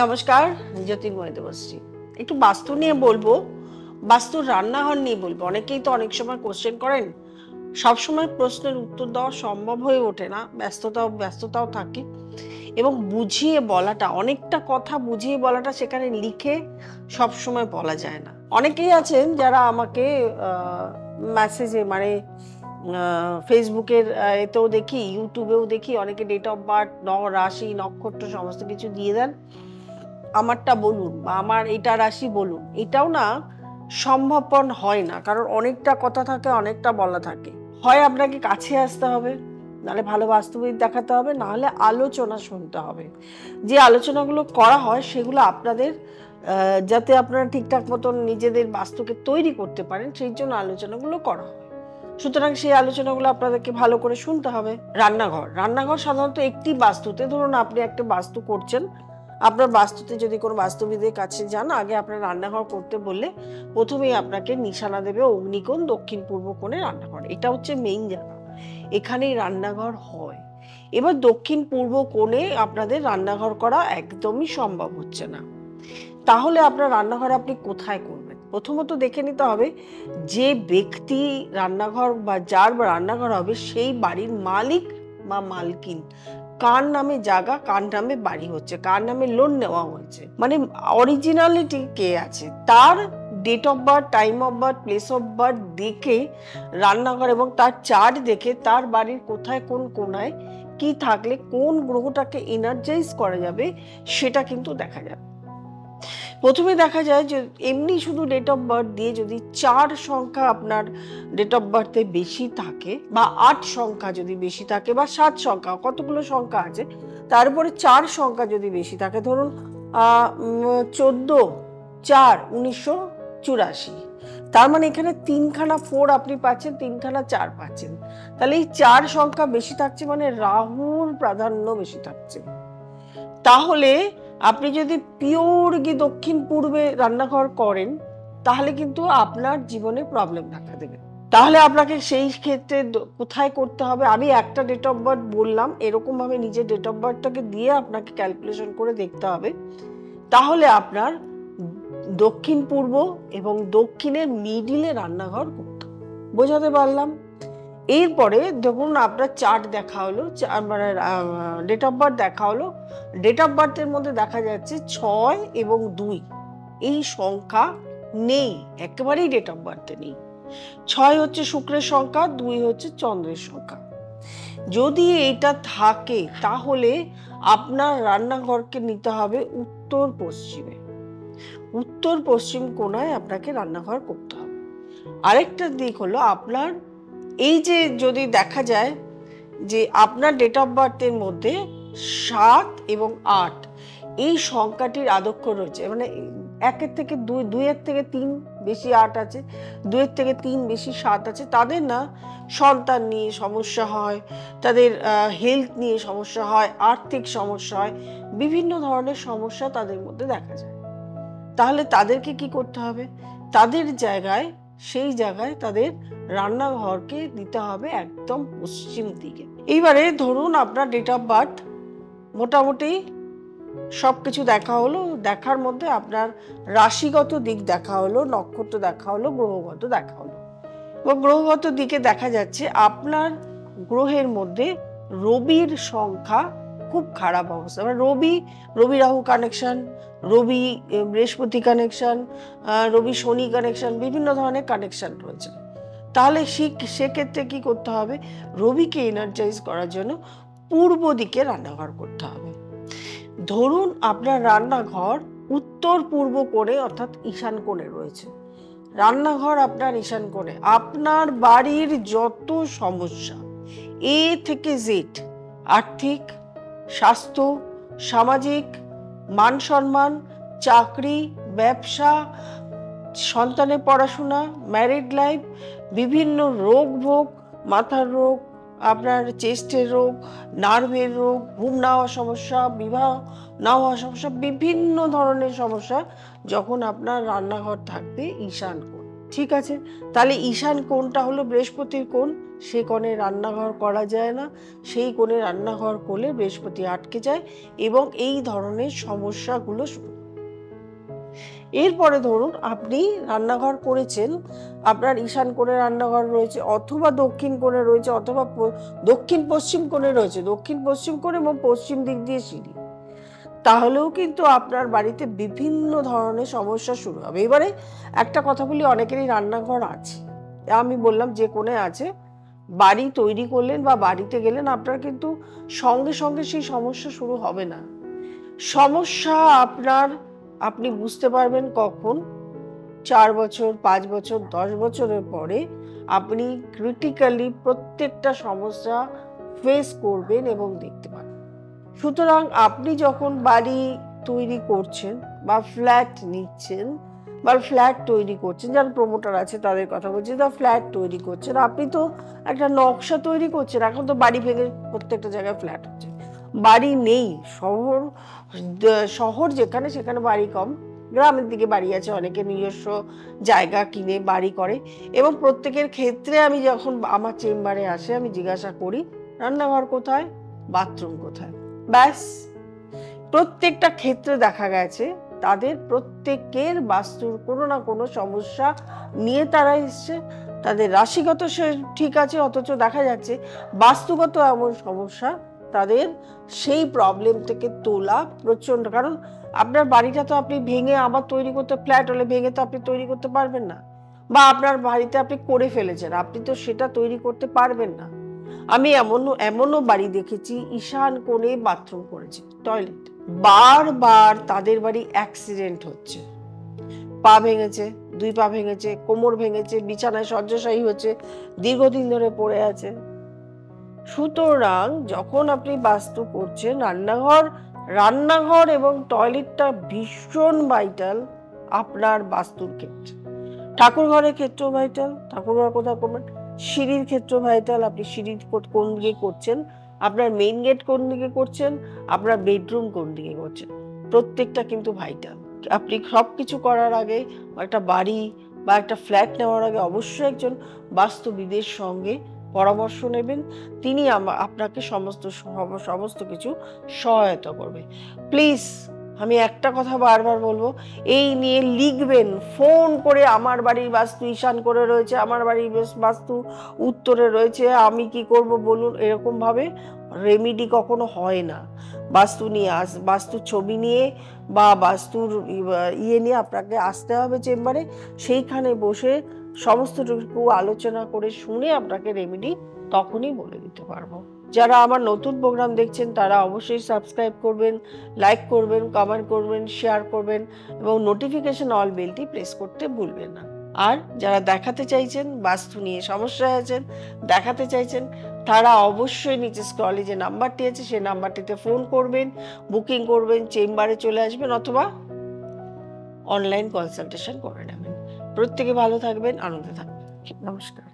নমস্কার, জ্যোতির্ময় দেবশ্রী। একটু বাস্তু নিয়ে বলবো, বাস্তুর রান্নাঘর নিয়ে বলবো। অনেকেই তো অনেক সময় কোশ্চেন করেন, সবসময় প্রশ্নের উত্তর দেওয়া সম্ভব হয়ে ওঠে না, ব্যস্ততাও থাকে, এবং বুঝিয়ে বলাটা, অনেকটা কথা বুঝিয়ে বলাটা সেখানে লিখে সবসময় বলা যায় না। অনেকেই আছেন যারা আমাকে মেসেজে মানে ফেসবুকের এতেও দেখি, ইউটিউবেও দেখি, অনেকে ডেট অফ বার্থ, রাশি, নক্ষত্র সমস্ত কিছু দিয়ে দেন, আমারটা বলুন বা আমার এটা রাশি বলুন। এটাও না সম্ভবপর হয় না, কারণ অনেকটা কথা থাকে, অনেকটা বলা থাকে। হয় আপনাকে কাছে আসতে হবে, নাহলে ভালো বাস্তবিক দেখাতে হবে, নাহলে আলোচনা শুনতে হবে। যে আলোচনাগুলো করা হয় সেগুলো আপনাদের যাতে আপনারা ঠিকঠাক মতন নিজেদের বাস্তুকে তৈরি করতে পারেন, সেই জন্য আলোচনাগুলো করা হয়। সুতরাং সেই আলোচনাগুলো আপনাদেরকে ভালো করে শুনতে হবে। রান্নাঘর সাধারণত একটি বাস্তুতে, ধরুন আপনি একটা বাস্তু করছেন, আপনার বাস্তুতে যদি কোনো বাস্তুবিদের কাছে যান, আগে আপনার রান্নাঘর করতে বললে প্রথমেই আপনাকে নিশানা দেবে অগ্নিকোণ, দক্ষিণ পূর্ব কোণে রান্নাঘর। এটা হচ্ছে মেইন জায়গা, এখানেই রান্নাঘর হয়। এবার দক্ষিণ পূর্ব কোণে আপনাদের রান্নাঘর করা একদমই সম্ভব হচ্ছে না, তাহলে আপনার রান্নাঘর আপনি কোথায় করবেন? প্রথমত দেখে নিতে হবে যে ব্যক্তি রান্নাঘর বা যার রান্নাঘর হবে সেই বাড়ির মালিক বা মালকিন, কার নামে জায়গা, কার নামে বাড়ি হচ্ছে, কার নামে লোন নেওয়া হয়েছে, মানে অরিজিনালিটি কে আছে, তার date of birth, time of birth, place of birth দেখে রান্নাঘর এবং তার চার্ট দেখে তার বাড়ির কোথায় কোন কোণায় কি থাকলে কোন গ্রহটাকে এনার্জাইজ করা যাবে সেটা কিন্তু দেখা যাবে। প্রথমে দেখা যায় যে এমনি শুধু ডেট অফ বার্থ দিয়ে যদি 4 সংখ্যা আপনার ডেট অফ বার্থে বেশি থাকে, বা 8 সংখ্যা যদি বেশি থাকে, বা 7 সংখ্যা, কতগুলো সংখ্যা আছে তারপরে 4 সংখ্যা যদি বেশি থাকে, ধরুন 14/4/1984, তার মানে এখানে 3খানা 4 আপনি পাচ্ছেন, 3খানা 4 পাচ্ছেন, তাহলে এই 4 সংখ্যা বেশি থাকছে মানে রাহুর প্রাধান্য বেশি থাকছে। তাহলে আপনি যদি পিওর দক্ষিণ পূর্বে রান্নাঘর করেন, তাহলে কিন্তু আপনার জীবনে প্রবলেম দেখা দেবে। তাহলে আপনাকে সেই ক্ষেত্রে কোথায় করতে হবে, আমি একটা ডেট অফ বার্থ বললাম, এরকম ভাবে নিজের ডেট অফ বার্থটাকে দিয়ে আপনাকে ক্যালকুলেশন করে দেখতে হবে। তাহলে আপনার দক্ষিণ পূর্ব এবং দক্ষিণের মিডিলে রান্নাঘর করতে হবে। বোঝাতে পারলাম? এরপরে দেখুন আপনার চার্ট দেখা হলো, মানে ডেট অফ বার্থ দেখা হলো। ডেট অফ বার্থের মধ্যে দেখা যাচ্ছে 6 এবং 2 এই সংখ্যা নেই, একেবারেই ডেট অফ বার্থে নেই। 6 হচ্ছে শুক্রের সংখ্যা, 2 হচ্ছে চন্দ্রের সংখ্যা। যদি এটা থাকে তাহলে আপনার রান্নাঘরকে নিতে হবে উত্তর পশ্চিমে, উত্তর পশ্চিম কোণায় আপনাকে রান্নাঘর করতে হবে। আরেকটা দিক হলো আপনার এই যে যদি দেখা যায় যে আপনার ডেট অফ বার্থের মধ্যে 7 এবং 8 এই সংখ্যাটির আধিক্য রয়েছে, মানে 1 থেকে 2, 2 থেকে 3 বেশি 8 আছে, 2 থেকে 3 বেশি 7 আছে, তাদের না সন্তান নিয়ে সমস্যা হয়, তাদের হেলথ নিয়ে সমস্যা হয়, আর্থিক সমস্যা হয়, বিভিন্ন ধরনের সমস্যা তাদের মধ্যে দেখা যায়। তাহলে তাদেরকে কি করতে হবে? তাদের জায়গায়, সেই জায়গায় তাদের রান্নাঘরকে দিতে হবে একদম পশ্চিম দিকে। এইবারে ধরুন আপনার ডেট অফ বার্থ মোটামুটি সবকিছু দেখা হলো, দেখার মধ্যে আপনার রাশিগত দিক দেখা হলো, নক্ষত্র দেখা হলো, গ্রহগত দেখা হলো। এবং গ্রহগত দিকে দেখা যাচ্ছে আপনার গ্রহের মধ্যে রবির সংখ্যা খুব খারাপ অবস্থা, মানে রবি রাহু কানেকশন, রবি বৃহস্পতি কানেকশন, রবি শনি কানেকশন, বিভিন্ন ধরনের কানেকশন রয়েছে। তাহলে সেক্ষেত্রে কি করতে হবে? রবিকে এনার্জাইজ করার জন্য পূর্ব দিকে রান্নাঘর করতে হবে। ধরুন আপনার রান্নাঘর উত্তর পূর্ব কোণে অর্থাৎ ঈশান কোণে রয়েছে, রান্নাঘর আপনার ঈশান কোণে, আপনার বাড়ির যত সমস্যা এ থেকে জেড, আর্থিক, স্বাস্থ্য, সামাজিক, মান সম্মান, চাকরি, ব্যবসা, সন্তানের পড়াশোনা, ম্যারিড লাইফ, বিভিন্ন রোগ ভোগ, মাথার রোগ, আপনার চেস্টের রোগ, নার্ভের রোগ, ঘুম না হওয়ার সমস্যা, বিবাহ না হওয়ার সমস্যা, বিভিন্ন ধরনের সমস্যা যখন আপনার রান্নাঘর থাকবে ঈশান কোণ, ঠিক আছে, তাহলে ঈশান কোণটা হলো বৃহস্পতির কোণ, সে কোণে রান্নাঘর করা যায় না, সেই কোণে রান্নাঘর করলে বৃহস্পতি আটকে যায় এবং এই ধরনের সমস্যাগুলো শুরু। এরপরে ধরুন আপনি রান্নাঘর করেছেন, আপনার ঈশান কোণে রান্নাঘর রয়েছে অথবা দক্ষিণ কোণে রয়েছে অথবা দক্ষিণ পশ্চিম কোণে রয়েছে, দক্ষিণ পশ্চিম কোণে এবং পশ্চিম দিক দিয়ে সিঁড়ি, তাহলেও কিন্তু আপনার বাড়িতে বিভিন্ন ধরনের সমস্যা শুরু হবে। এবারে একটা কথা বলি, অনেকেরই রান্নাঘর আছে, আমি বললাম যে কোণে আছে, বাড়ি তৈরি করলেন বা বাড়িতে গেলেন, আপনার কিন্তু সঙ্গে সঙ্গে সেই সমস্যা শুরু হবে না। সমস্যা আপনি বুঝতে পারবেন কখন? 4 বছর, 5 বছর, 10 বছরের পরে আপনি ক্রিটিক্যালি প্রত্যেকটা সমস্যা ফেস করবেন এবং দেখতে পাবেন। সুতরাং আপনি যখন বাড়ি তৈরি করছেন বা ফ্ল্যাট নিচ্ছেন বা ফ্ল্যাট তৈরি করছেন, যারা প্রমোটার আছে তাদের কথা বলছি, যারা ফ্ল্যাট তৈরি করছেন, আপনি তো একটা নকশা তৈরি করছেন। এখন তো বাড়ি ভেঙে প্রত্যেকটা জায়গায় ফ্ল্যাট হচ্ছে, বাড়ি নেই। শহর যেখানে সেখানে বাড়ি কম, গ্রামের দিকে বাড়ি আছে, অনেকে নিজস্ব জায়গা কিনে বাড়ি করে এবং প্রত্যেকের ক্ষেত্রে আমি যখন আমার চেম্বারে আসে আমি জিজ্ঞাসা করি রান্নাঘর কোথায়, বাথরুম কোথায়, ব্যাস। প্রত্যেকটা ক্ষেত্রে দেখা গেছে তাদের প্রত্যেকের বাস্তুর কোনো না কোনো সমস্যা নিয়ে তারা এসছে। তাদের রাশিগত সে ঠিক আছে, অথচ দেখা যাচ্ছে বাস্তুগত এমন সমস্যা তাদের সেই প্রবলেম থেকে তোলা প্রচন্ড। কারণ আপনার বাড়িটা তো আপনি ভেঙে আবার তৈরি করতে, ফ্ল্যাট হলে ভেঙে তো আপনি তৈরি করতে পারবেন না, বা আপনার বাড়িতে আপনি করে ফেলেছেন, আপনি তো সেটা তৈরি করতে পারবেন না। আমি এমনও বাড়ি দেখেছি ঈশান কোণে বাথরুম করেছে, টয়লেট, বারবার তাদের বাড়ি অ্যাক্সিডেন্ট হচ্ছে, পা ভেঙেছে, 2 পা ভেঙেছে, কোমর ভেঙেছে, বিছানায় শয্যাশায়ী হচ্ছে, দীর্ঘদিন ধরে পড়ে আছে। সুতরাং যখন আপনি বাস্তু করছেন, রান্নাঘর এবং টয়লেটটা ভীষণ ভাইটাল আপনার বাস্তুর ক্ষেত্রে। ঠাকুর ঘরের ক্ষেত্রেও ভাইটাল, ঠাকুর ঘর কোথাও করবেন, সিঁড়ির ক্ষেত্র ভাইটাল, আপনি সিঁড়ির কোন দিকে করছেন, আপনার মেইন গেট কোন দিকে করছেন, আপনার বেডরুম কোন দিকে করছেন, প্রত্যেকটা কিন্তু ভাইটাল। আপনি সবকিছু করার আগে, একটা বাড়ি বা একটা ফ্ল্যাট নেওয়ার আগে অবশ্যই একজন বাস্তুবিদের সঙ্গে পরামর্শ নেবেন, তিনি আপনাকে সমস্ত কিছু সহায়তা করবে। প্লিজ আমি একটা কথা বারবার বলবো, এই নিয়ে লিখবেন, ফোন করে আমার বাড়ির বাস্তু ঈশান করে রয়েছে, আমার বাড়ির বাস্তু উত্তরে রয়েছে, আমি কি করব বলুন, এরকম ভাবে রেমিডি কখনো হয় না। বাস্তু নিয়ে বাস্তুর ছবি নিয়ে বা বাস্তুর নিয়ে আপনাকে আসতে হবে চেম্বারে, সেইখানে বসে সমস্তটুকু আলোচনা করে শুনে আপনাকে রেমেডি তখনই বলে দিতে পারবো। যারা আমার নতুন প্রোগ্রাম দেখছেন তারা অবশ্যই সাবস্ক্রাইব করবেন, লাইক করবেন, কমেন্ট করবেন, শেয়ার করবেন এবং নোটিফিকেশন অল বেলটি প্রেস করতে ভুলবেন না। আর যারা দেখাতে চাইছেন, বাস্তু নিয়ে সমস্যায় আছেন, দেখাতে চাইছেন, তারা অবশ্যই নিচে স্ক্রলে যে নাম্বারটি আছে সেই নাম্বারটিতে ফোন করবেন, বুকিং করবেন, চেম্বারে চলে আসবেন অথবা অনলাইন কনসালটেশন করে নেবেন। প্রত্যেকে ভালো থাকবেন, আনন্দে থাকবেন। নমস্কার।